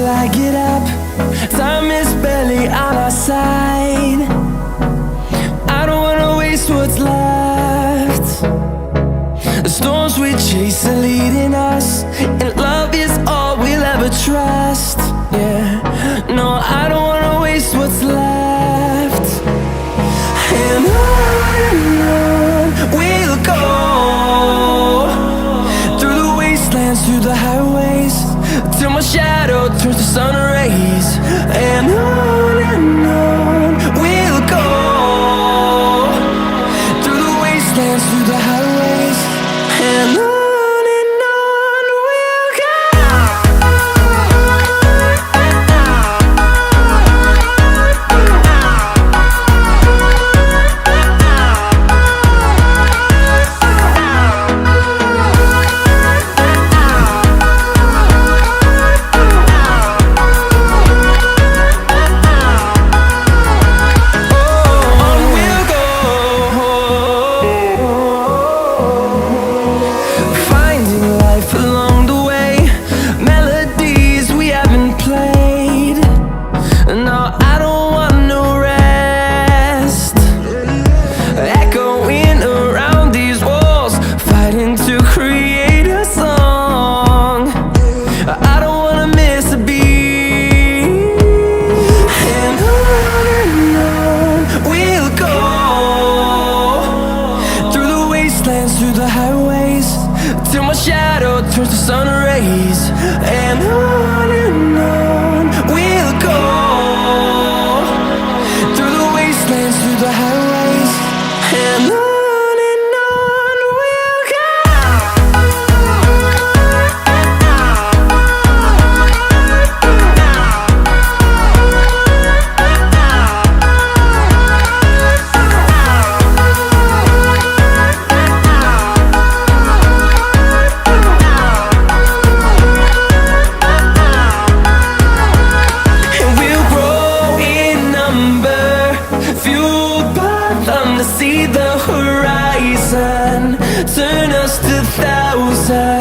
I get up, time is barely on our side. I don't wanna waste what's left. The storms we chase are leading us, and love is all we'll ever trust. Yeah, no, I don't wanna waste what's left. And on we'll go, through the wastelands, through the highways, till my shadow turns to sun rays. And on we'll go, through the wastelands, through the highways, and on we'll go. Through the highways, till my shadow turns to sun rays. And on we'll go, through the wastelands, through the highways, and on. To see the horizon, turn us to thousands.